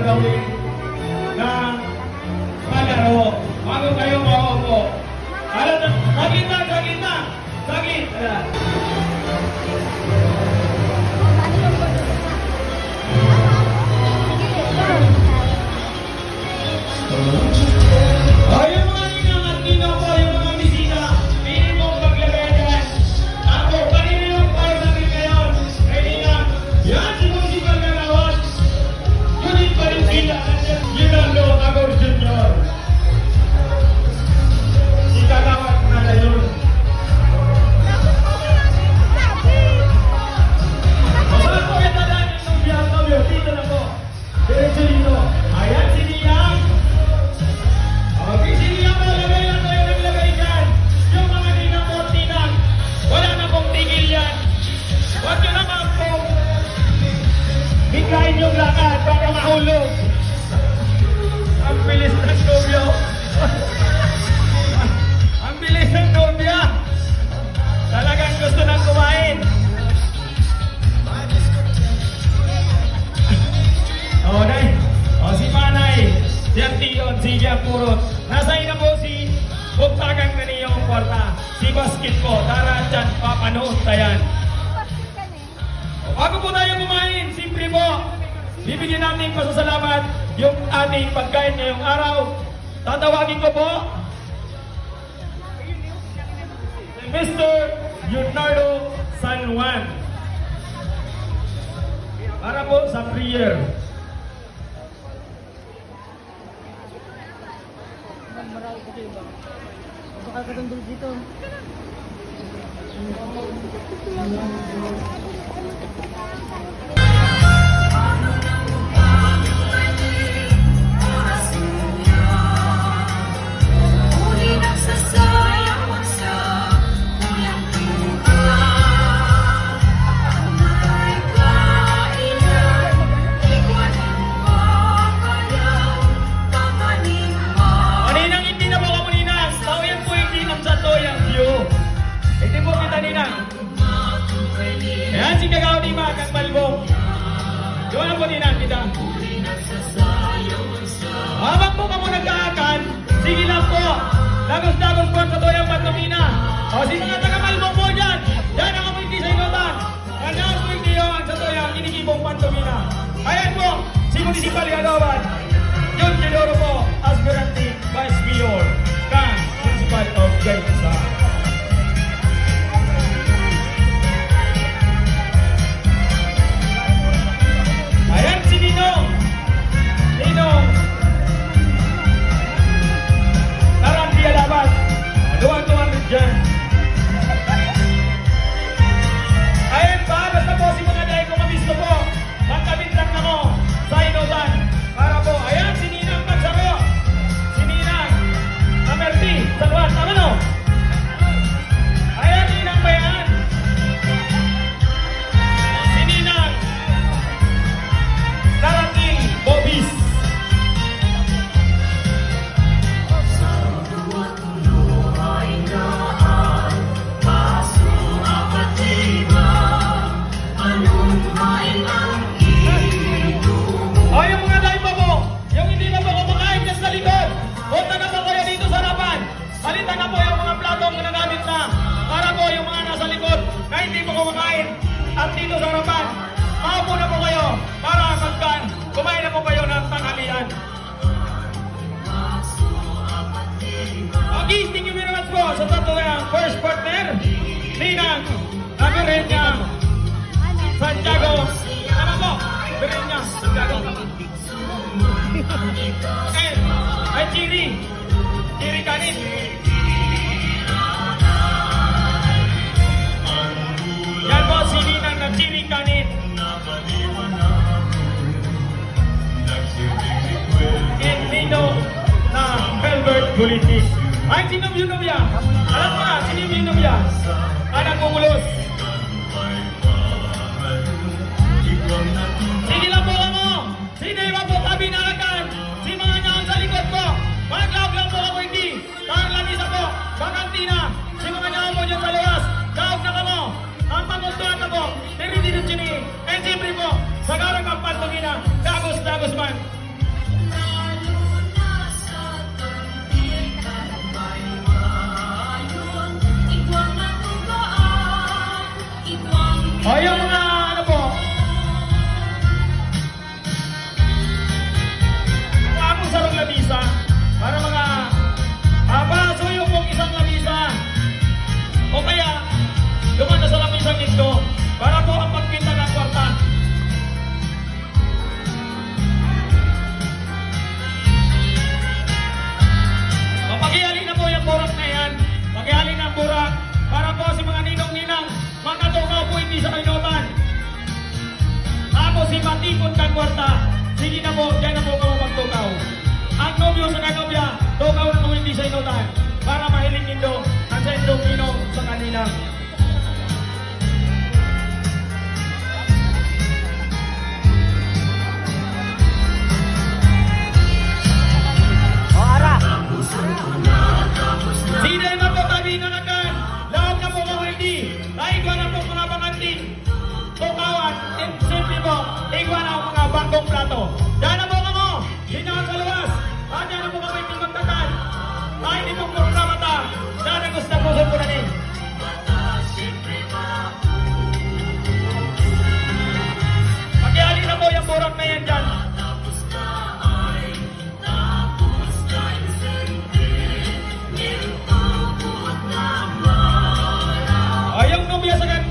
gagawin ng palaro. Bago kayo maupo. Sagit na, sagit na! Sagit! Ayun mga ninang at nino po, yung mga bisita, pili mong paglagay dyan. Ako, kanina yung power natin ngayon. Kaya ninang, yan si Municipal Gagawad. Unit pa rin sila. Yun ang lo, Agor Junior. Si Gagawad na na yun. Masarap po kita dahil yung biyang novyo. Dito na po. Diretso dito. Ayan si Ninang. Okay, si Ninang malagay lang kayo naglagay dyan. Yung mga ninang mo, Ninang, wala na pong tigil yan. Huwag nyo naman pong biglayin yung lakad para mahulog. Ang bilis ng nobyo. Ang bilis ng nobya. Talagang gusto nang kumain. O, Nay. O, si Manay. Si Antion, si Purot. Nasa ina po si Bugtagang na niyong kwarta. Si Basket po. Tara dyan, papanood tayan. Bago po tayo kumain, simple po. Bibigyan natin pasasalamat yung ating pagkain ngayong araw. Tatawagin ko po si Mr. Leonardo San Juan para po sa prayer. Bakal katundog dito. Ayan si Kagaw ni Magang Balbong. Doon na po din natin kita. Habang po ka mo nagkaakan, sige lang po. Dagos-dagos po sa toyang pantomina. O si mga taga-Balbong po dyan. Yan ang kamunti sa inotan. Kanang po hindi yung sa toyang kinikibong pantomina. Ayan po, si Municipal Gagawad. Yun, Giloro po, aspirante Vice Mayor kang Municipal of Gaynsa. Ayan si Ninong. Ninong. Taranti alabat. Duwan-duwan rin dyan. Ayan pa, basta po si mga dahil kung mabisto po. Magkabintang na mo sa inotan. Para po, ayan si Ninang Magsaro. Si Ninang Amerti. Salwan, tama no? Ayan Ninang Bayan. Si Ninang Taranting Bobis. O yung mga dahil pa po, yung hindi na po kumakain dyan sa likod, punta na po kayo dito sa harapan. Palitan na po yung mga platong ginagamit na para po yung mga nasa likod na hindi po kumakain at dito sa harapan. Maupo na po kayo para kumain na po kayo ng tanghalian. Okay, thank you very much po sa tatlo first partner, Ninang Amerenya Santiago. Tama po, Amerenya Santiago. Ay, Chiri Kanit. Yan po si Ninang na Chiri Kanit. Nino na Velvet Buliti. Ay, sino yung nobya? Alam mo na, sino yung nobya? Anang kumulos. Sige lang po mo. Sino yung po tabi na agad? Si mga nyaon sa likod po. Mag-log lang po ako hindi. Kahit lang isa po. Bakantina. Si mga nyaon mo dyan sa luwas. Daog na ka mo. Ang pamuntuan na po. Pero dito sini. And siyempre po, sa garang ang pantongina. Dagos man. tipon kang kwarta. Sige na po, dyan na po ka magtukaw. Ang nobyo sa kanobya, tukaw na kung hindi sa inutan. Para mahiling nindo ang sendong inom sa kanila. Sino yung magpapabino na kan? Lahat na po mga hindi. Naigwa na po mga pangantin. Tukawan, simple po. Igwa na ang mga bangkong plato. Diyan na po ka mo. Hinaan sa luwas. At diyan na po ka hindi magtatal. Ay, hindi po programa ta. Diyan na gusto po sa puranin. Pakiali na po yung burak na yan dyan. Ayong nobya sa kan.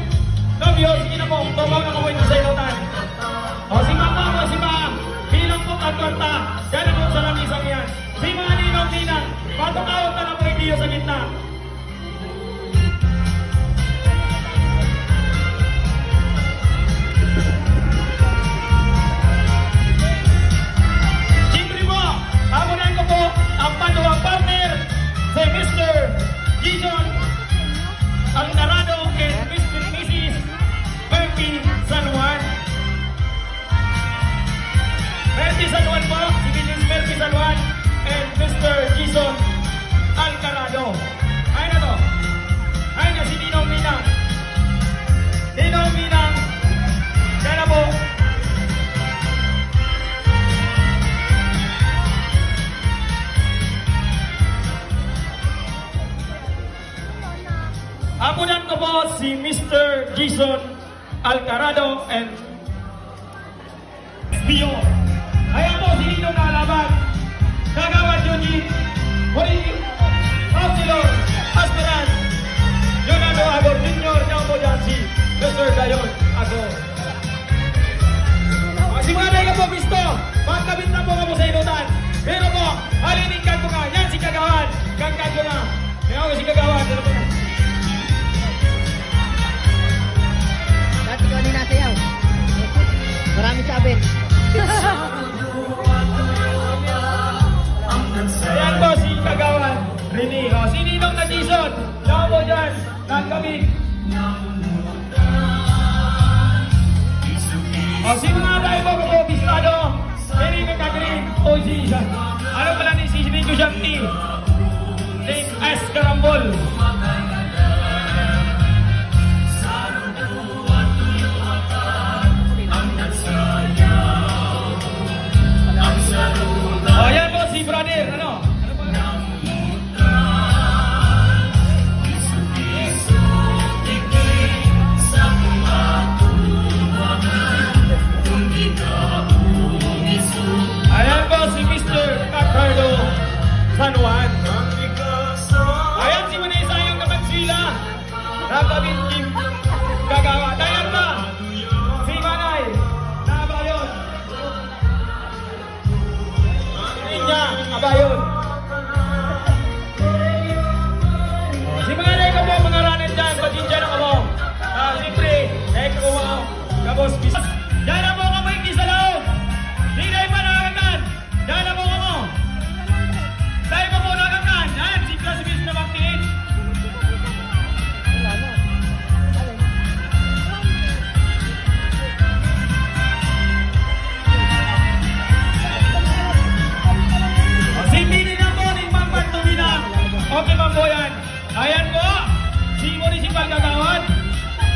Nobyo, sige na po. Tumaw na po hindi sa inutan. O si mama mo, si ma. Bilang po at kwarta. Diyan na po sa lamisang yan. Si mga ninong-ninang. Patukawag na po hindi sa gitna. Siyempre po, hamunan ko po ang panuwang partner si Mr. Jason Alcarado and Mrs. Murphy San Juan. Murphy San Juan po, si Mrs. Murphy San Juan and Mr. Jason Alcarado. Ay na to. Ay na si Ninong Minang. Ninong Minang. Kaya na po. Hamunan ko po si Mr. Jason Alcarado and Pio. Ayan po si Nino na laban. Kagawan Joji, Hoy, Councilor, Aspiran, Leonardo Agor Jr. Diyan po dyan si Mr. Dayon Agor. Magsimulay ka po, Pisto. Magkabit na po ka po sa inutan. Pero po, halinikan ko nga. Yan si Kagawan. Kangkan ko na. Kaya ako si Kagawan. Dito po na. Dati ko ni nasayaw. Marami sabi. Ayan po si Kagawan Rini. O, si Ninong na Jason. Diyan po dyan. Nagkabit. O, si mga tayo po ko po, Pistado. Hindi ka kagrin. O, si ano pala ni si Nico Shanti. Name S. Karambol. O, yan po si brother. Ano? Ano pa? Ayan po si Mr. Ricardo San Juan. Ayan si Vanessa yung kapagsila. Nakabit Kim Kagawa. Ayan pa si Manay Nabayon. Ninya Abayon. Si Manay ka po mga ranin dyan. Pasensya na ka mo. Siyempre, ko mo. Kabos bisas. Diyan na po ka mo hindi sa loob. Di na iba nakakakan. Diyan na po ka mo. Dahil pa po nakakakan. Yan, si Klasibis na magtingin. Wala na. O, si Pini na po, ni Mang Pantumina. Okay, Mang Boyan. Ayan po, si Municipal Kagawan,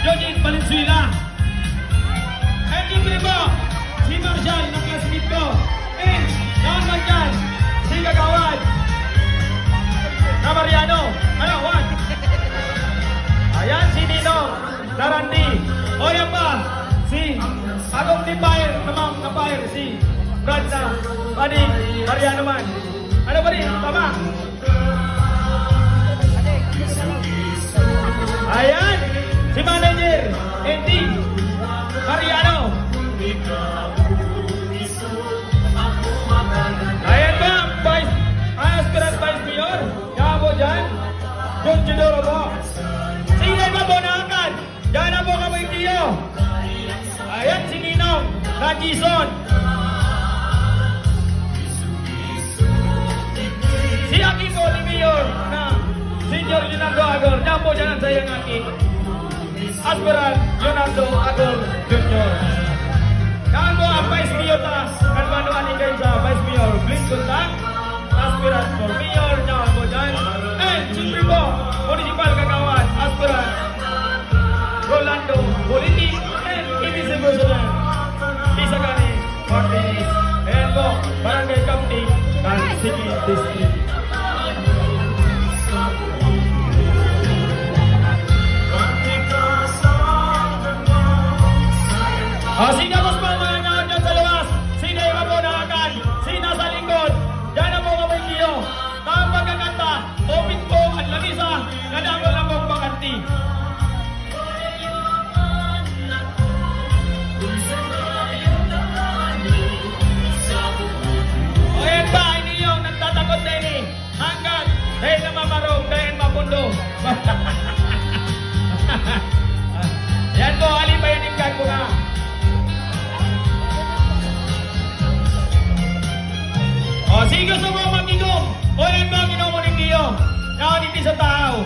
Jojin Valenzuela. At siyempre po, si Marshall ng classmate ko. And, naman dyan, si Kagawan. Na Mariano. Ano, what? Ayan, si Ninong Larandi. O, yan pa, si Agong Tipayer, namang Napayer, si Brad na Paning Mariano man. Ano ba rin? Tama? Ayan, si Manager, Andy Mariano. Ayan ba, Aspirant Vice Mayor, Yabo dyan, John Chidoro po. Sila ba po nakakan? Diyan na po kami tiyo. Ayan si Ninong na Gison. Si Aki po ni Mayor na Senior Leonardo Agor. Diyan po dyan ang sayang Aki. Aspirant Leonardo Agor Jr. Kaya po ang Vice Mayor ta. Kalmano aligay sa Vice Mayor Blink Kuntang. Aspirant for Mayor. Diyan po dyan. And siyempre po, Municipal Kagawan. Aspirant Rolando Politi. And Vice President Isagani Martinez. Ayan po, Barangay Captain ng City District. Sino po mga nanood dyan sa labas? Sino yung mapunakan? Sino sa likod? Diyan na po kami kayo. Tamang pagkakanta, open po at lamisa, nadamol lang pong pakanti. O yan ba, hindi yung nagtatakot na ini. Hanggang dahil na mamarong, dahil mapundo. Yan po, alipayanin ko na. O, sige gusto mo mag-inom. O, yan ba, ginom mo rin kayo. Nakaniti sa tao.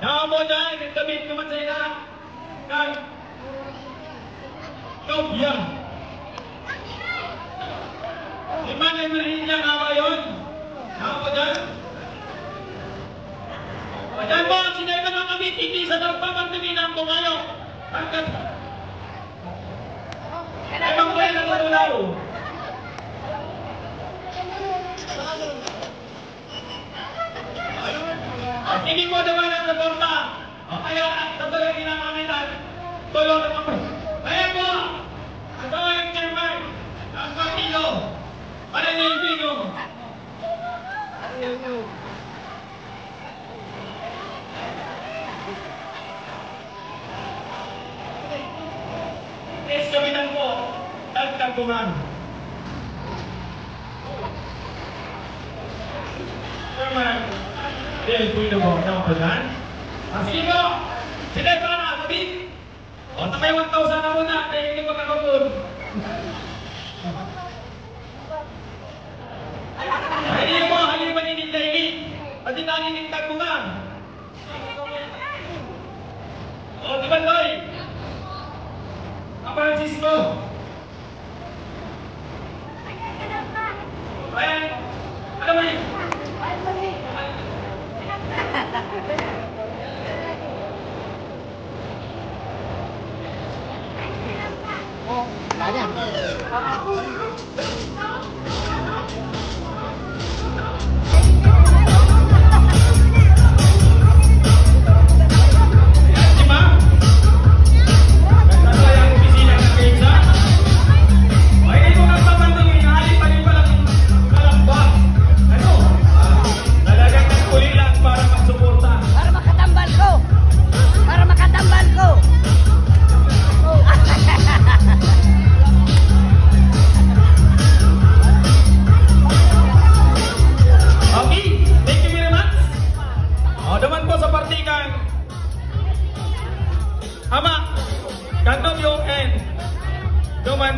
Nakamo dyan, nagdamit naman sa ina. Kang Nobya. Lima na yung rin niya nga ngayon. Nakamo dyan. Ayan po, sinay ka ng kami, hindi sa nagpapantuminan po ngayon. Hanggang Emang ko yung natutulaw. Hindi mo naman ang naporta. Kaya, tatulad din ang kamitan. Tulong naman po. Kaya po, ito ang chairman. Ang partido. Para na yung video. Kapitan po, nagtagpungan. Chairman, dahil po yung nabawag na kapitan. Sige po, sila pa na, sabi. O, tamay 1,000 na muna, dahil hindi ko nakapun. Hindi po, halili pa ninindahili. Pati naninintag tagpungan. O, di ba, Loy? Ang Francisco. Ayan. Ano ba yun? Oh, banyak.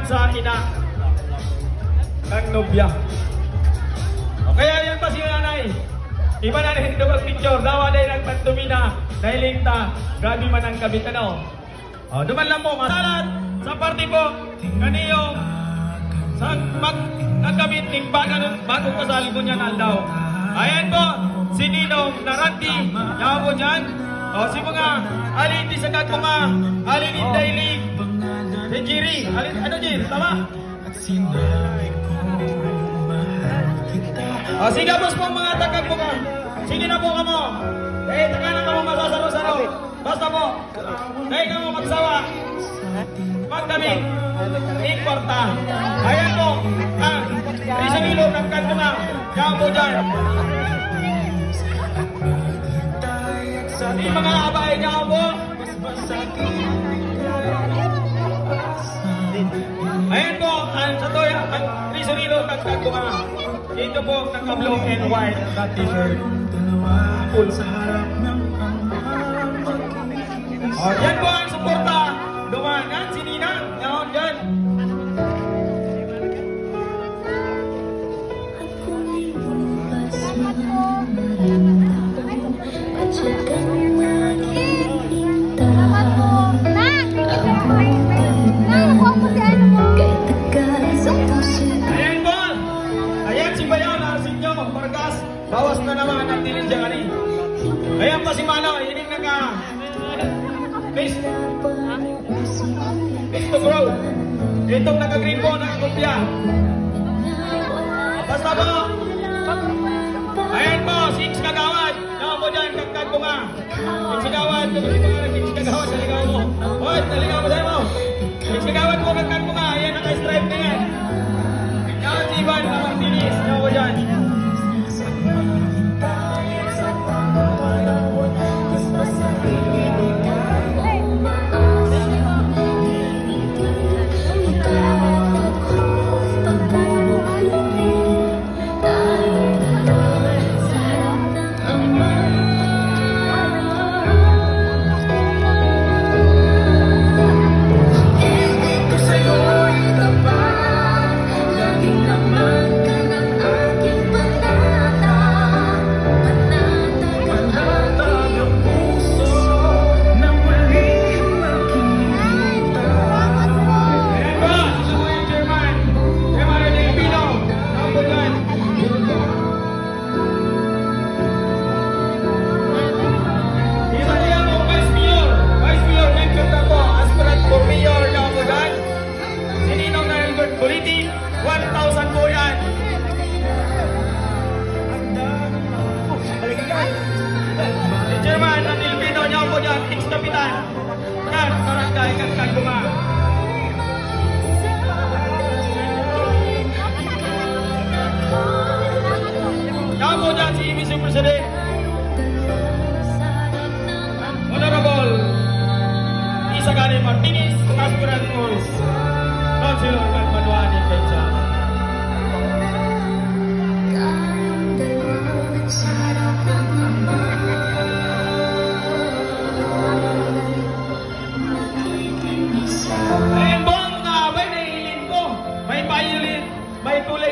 Sa ina ng nobya. O kaya yan pa si nanay. Iba na rin ito picture. Dawa dahil ang pantumina dahil linta. Grabe man ang kabit ano. O duman lang po. Masalat sa party po. Kaniyong sa magkabit ng bagong kasal ko niyan aldaw. Ayan po. Si Ninong Naranti. Yaw po dyan. O si mga alin di sagad po nga. Alin in daily. Si Jiri, ano Jiri? Tama? O sige boss po mga tagag po ka. Sige na po ka mo. Eh, taka na ka mo masasaro-saro. Basta po. Dahil ka mo magsawa. Magdamit. Importa. Ayan po. Isang ilog ng kanto na. Kaya po dyan. Di mga abay niya po. Ayan po, sa toya, ang Rizonilo nagtagtunga. Ito po, naka-blue and white na t-shirt. Full. O, yan po ang suporta. Dumanan, si Ninang. Yan, yan. Bawas na naman ang tilin dyan kani. Ayan pa si Mano, ining naka face to grow. Itong naka-green po, naka-kupya. Basta po. Ayan po, 6 kagawad. Nawa po dyan, kagkag ko nga. 6 kagawad, kagawad mo nga, 6 kagawad, naligaw mo. Hoy, naligaw mo sa'yo mo. 6 kagawad po, kagkag ko nga. Ayan, naka-stripe na yan. Yan, si Ivan, Martinis. Nawa po dyan.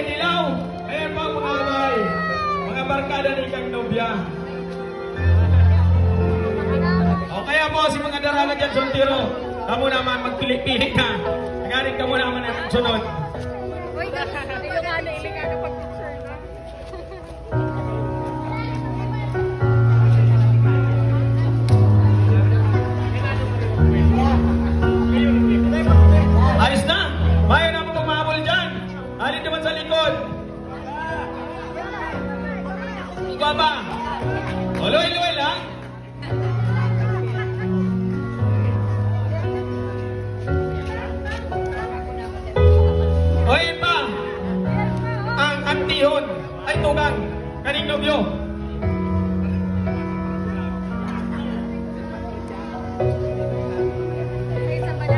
kulay dilaw. Ayan po mga abay. Mga barkada ni Kang Nobya. O kaya po si mga daraga dyan soltero. Kamu naman magpili-pili ka. Nagaling ka mo naman ang sunod. Uy, iligano pag-picture na. Ayos na! Bayo na mo kumabol dyan! Halin naman sa likod! Baba! O, luway-luway lang! O, yun pa! Ang antihon ay tugang kaning nobyo. Isa pala.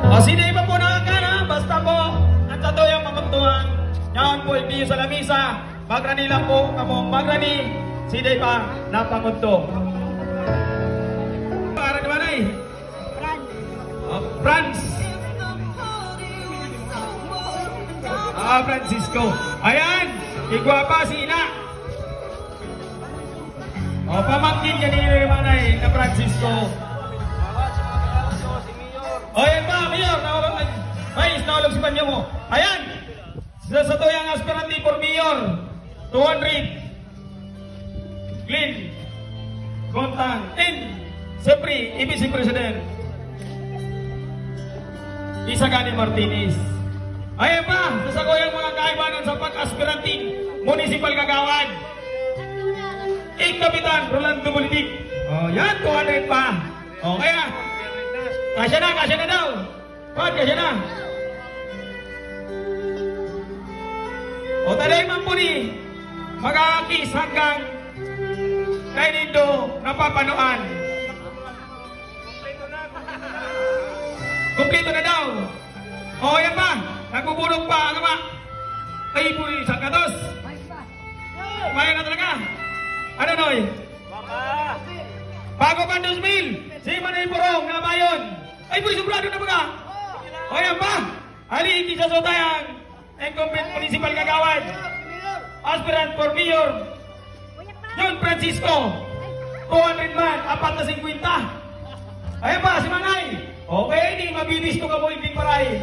O, sino iba po nakakana? Basta po, ang tatoyang mamuntuhan. Yaon po, hindi sa lamisa. Magrani lang po, kamong magrani. Sino pa napangunto. Para naman ay? Franz. Francisco. Ayan, igwapa si Ina. O, pamangkin ka ni Manay na Francisco. O, yan pa, Mayor. Mais, naulog si Panyo mo. Ayan, sa tuyang aspirante for Mayor. 200. Clean. Kontang. And, siyempre, Vice President. Isagani Martinez. Ayan pa, sasagoyan mga kaibanan sa pag-aspiranting municipal kagawad. Kapitan Rolando Politik. O, yan, 200 pa. O, kaya, kasya na daw. Pat, kasya na. O, taday man po ni, mag-aakis hanggang kay Nindo napapanuan. Kumplito na daw. O, yan pa. Nagbuburog pa ang ama. Ay, po, isang katos. Maya na talaga. Ano, Noy? Bago pa 2,000. Si Manay Burong na bayon. Ay, po, sobrado na baga. O, yan pa. Ali, hindi sa sotayang incumbent municipal kagawad. Aspirant for Mayor. John Francisco. 200 man, 450. Ayan pa, si Manay. Okay, hindi mabibisto ka mo hindi paray.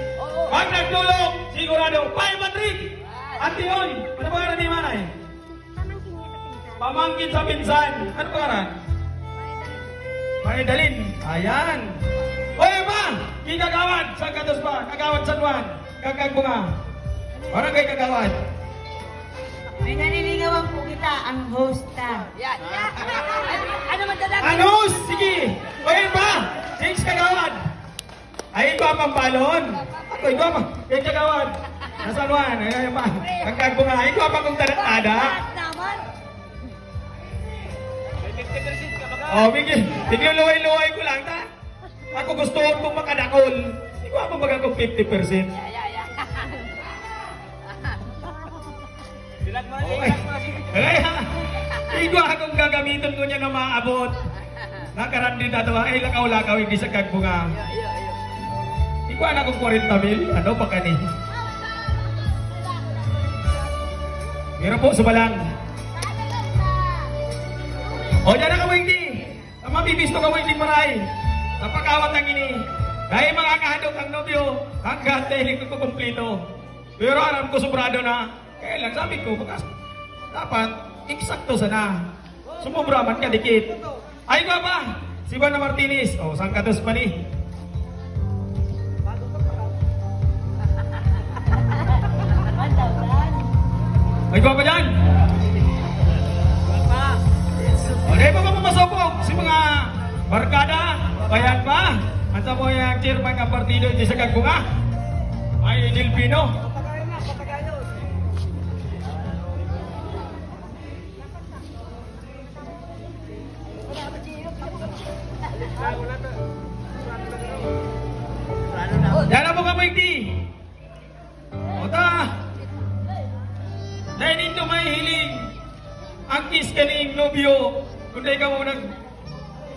Pag nagtulong, sigurado, 500. At yun, ano pangalan ni Manay? Pamangkin sa pinsan. Ano pangalan? Maridalin. Ayan. O yan ba? Kagawad. Saan katos ba? Kagawad San Juan. Kagagbunga. Parang kay kagawad. May naniligawan po kita, ang hosta. Yan. Ano madadagdag? Ano? Sige. O yan ba? Six kagawad. Ay, ito ang pambalon. Ako, ito ang kay kagawad. Sa San Juan. Ayan ba? Kagagbunga. Ito ang kung tadat-tada. Naman. Oh, bigyan luway-luway ko lang, ta? Ako gusto kong makadakol. Hindi ko ako magagong 50%. Okay. Kaya, hindi ko akong gagamitin ko niya na maabot. Nakarandi na daw, ay lakaw-lakaw, hindi sa kagbunga. Hindi ko anak kong 40 mil. Ano pa ka ni? Meron po, subalang. O, dyan na ka mo hindi. Mabibisto ka mo hindi maray. Sa pagkawat ang ini. Dahil mga kahadok ang nobyo, hanggang dahil ko kumplito. Pero alam ko sobrado na. Kaya lang sabi ko, dapat eksakto sana. Sumubraman ka dikit. Ay ko ba? Si Juan Martinez. O, saan katos pa ni? Ay ko ba dyan? O, dahil pa mamasopog si mga barkada. Bayan pa. At sa mo yung chairman ng partido di sa Kagbunga. Ay, Dilpino. Yan na po kamoy di. O ta. Dahil ito may hiling. Ang kiss ka ni nobyo. Kung dahil ka mo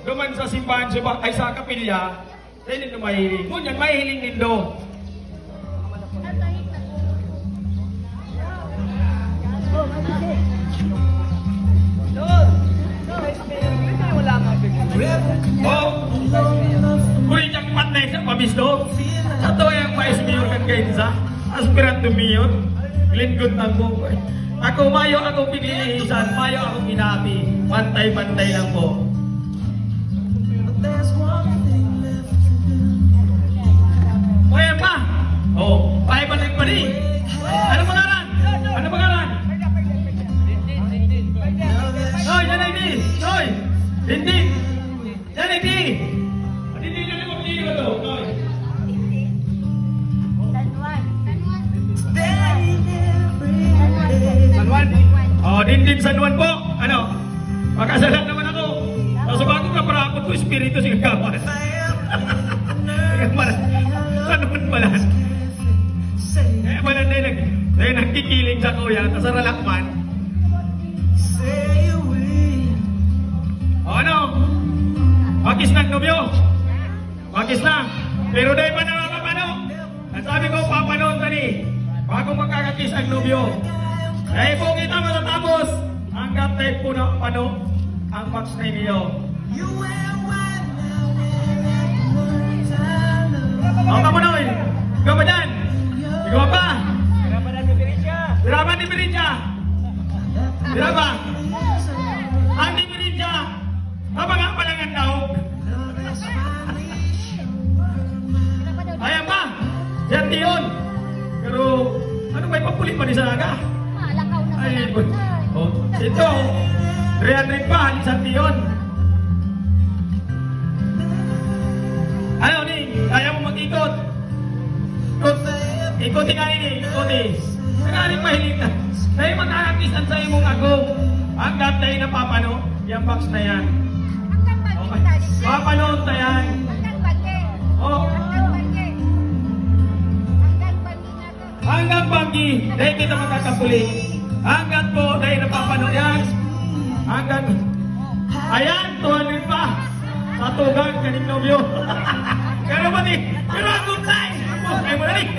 duman sa simbahan ay sa kapilya. Dahil ito may hiling. Ngunyan may hiling nindo. Oh, kulit ang patay sa pamisto. Sa to yung mais mayor kan kayo sa aspirant to mayor. Glinggot ako. Ako mayo ako pinilisan, mayo ako ginati. Pantay-pantay lang po. O yan pa. Oh, pahibalik pa rin. Ano pangalan? Ano pangalan? Noy, yan ay di. Noy, Dindin. Yan ay di. Dindin na naman dito ba ito? Noy. Oh, Dindin San Juan po. Ano? Makasalan naman ako. Sa bago ka parapot ko, espiritu siya kawan. San Juan pala. Kaya pala dahil nagkikiling sa kuya, sa ralakman. O ano? Pakis na nobyo. Pakis na. Pero dahil pa naman kapano. At sabi ko, papanoon tani. Bago magkakakis ang nobyo. Dahil po kita matatapos. Hanggang tayo po na pano ang box na inyo. O kamunoy. Ikaw ba dyan? Ikaw ba? Biraban ni Birinja. Biraban. Ang ni Birinja. Apa nga palangan daw? Ayan ba? Yan yun. Pero, ano ba ipapulit pa ni Saraga? Malakaw na Ay, sa oh, ito. 300 pa, isang tiyon. Ano ni? Kaya mo mag-ikot. Ikotin nga ni, ikotin. Nagaling mahilig na. Dahil mag-aakisan sa imong agong. Hanggat tayo napapano, yung box na yan. Okay. Papanood na yan. Oh. Hanggang banggi, dahil kita magkakapuli. Hanggang po, dahil napapanood yan. Hanggang, ayan, 200 pa. Sa tugang kaning nobyo. Pero pati, pero ang good time. Ay mo na rin.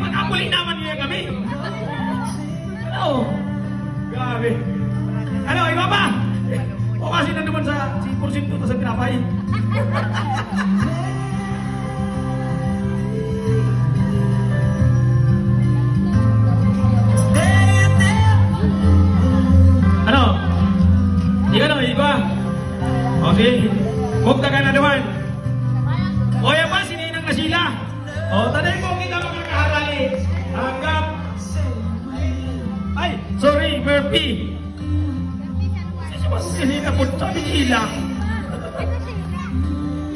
Magkapuli naman niya kami. Ano? Grabe. Ano, iba pa? O kasi na naman sa 10% sa pinapay. Ano? Ika na, iba. Okay. Bukta ka na naman. O yan pa, sininang na sila. O, taday po kita makakaharali. Hanggang. Ay, sorry, Murphy. Sininang po, sabi nila.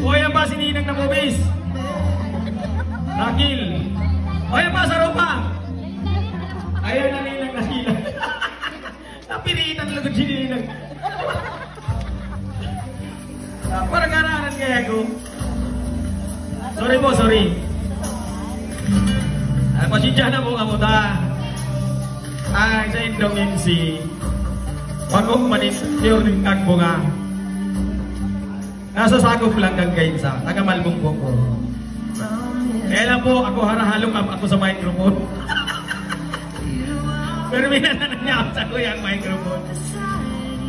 O yan pa, sininang na movies. Nakil. O yan pa, sa ropa. Ayan na nilang na sila. Napiritan lang ang sininang. Parang aranan kaya ko. Sorry po, sorry. Pasensya na po ako ta. Ay, sa indongin si Pagong Manipure ng kakbo nga. Nasa sakop lang kang kain sa taga-Malbong po ko. Kaya lang po, ako harahalong ako sa microphone. Pero minananan niya ako sa kuya ang microphone.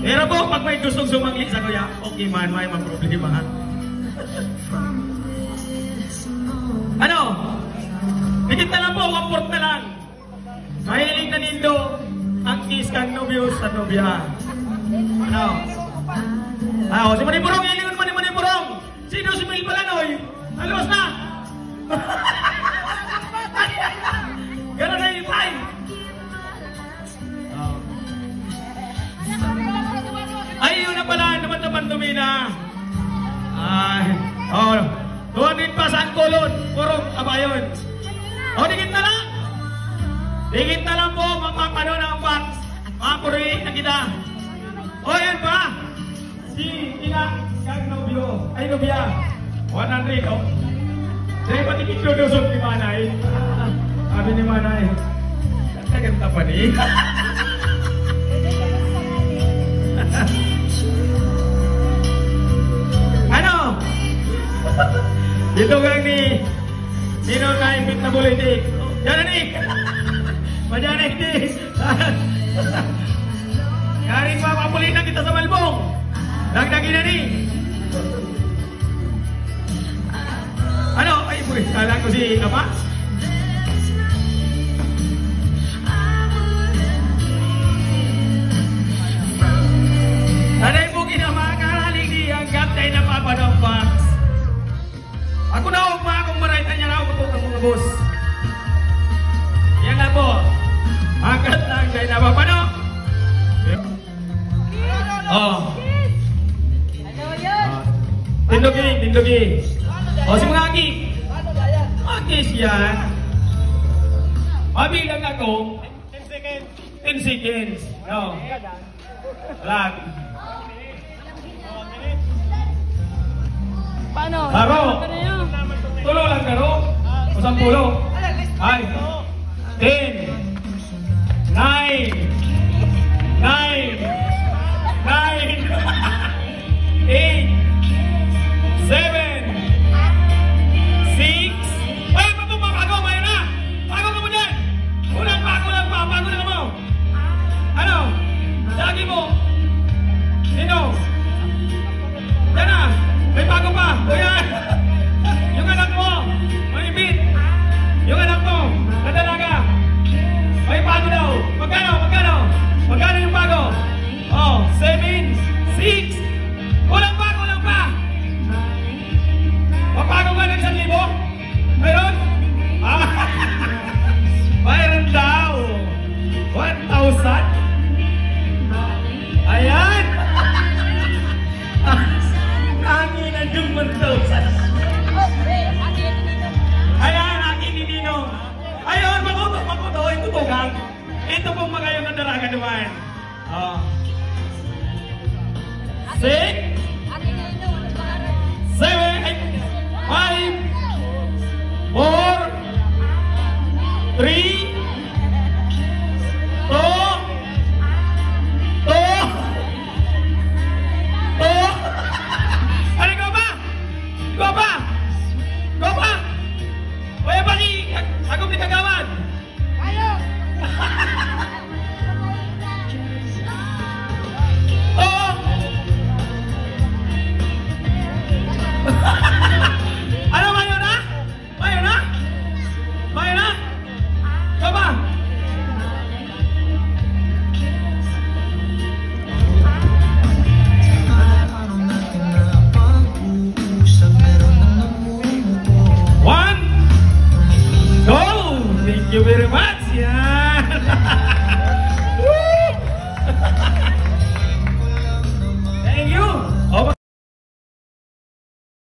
Pero po, pag may gustong sumangli sa kuya, okay man, may problema. Ano? Higit na lang po, 1/4 na lang. Mahilig na nindo ang kiss kang nobyo sa nobya. Ano? Si Manipurong, ilingon mo ni Manipurong. Sino si Mil Balanoy? Alos na! Gano'n na yung time. Ay, yun na pala, naman tumina. Ay, doon din pa sa Angkolon, Purong Abayon. Digit na lang. Digit na lang po, magpapano ng box. Mga purihin na kita. Yan pa. Si Ina Kang Nobyo. Ay, Nobya. 100, Siya yung patikit-lulusot ni Manay. Sabi ni Manay, ganda pa ni. Ano? Dito gang ni Nino na impit na politik. Yan na ni. Madyanik ni. Yaring papapulitan kita sa Malbong. Dagdagin na ni. Ano? Ay, kala ko si Ama. Anay po kinamakahaling di ang gantay na papanampa. Ako na huwag mga akong maraitan niya na ako ito ng mga boss. Yan na po. Angkat lang dahil na papano. Oh. Ano yun? Tindugi, tindugi. O si mga aki. Akis yan. Mabilang ako. 10 seconds. 10 seconds. No. Lag. Paano? Laro. Ano yun? Tulo lang karo. O 10. Ay. 10. 9. 9. 9. 8. 7. 6. Ay, bago, mayo na. Bago ka mo dyan. Unang bago lang pa. Bago na mo. Ano? Lagi mo. Sino? Yan na. May bago pa. O yan. Yung anak mo. May bit. Yung anak mo. Na dalaga. May bago daw. Magkano? Magkano? Magkano yung bago? Oh, 7, 6. Kulang pa, kulang pa. Papago ka ng 1,000? Mayroon? Ah, mayroon daw. 1,000? Ayan. Angin na yung 1,000. Ayan, aking ni Ninong. Ayun, makuto, ito tugang. Ito pong magayong nadaragan naman. Oh. 6, 7, 5, 4, 3, 2, 2. Ano, go pa? Go pa? Go pa?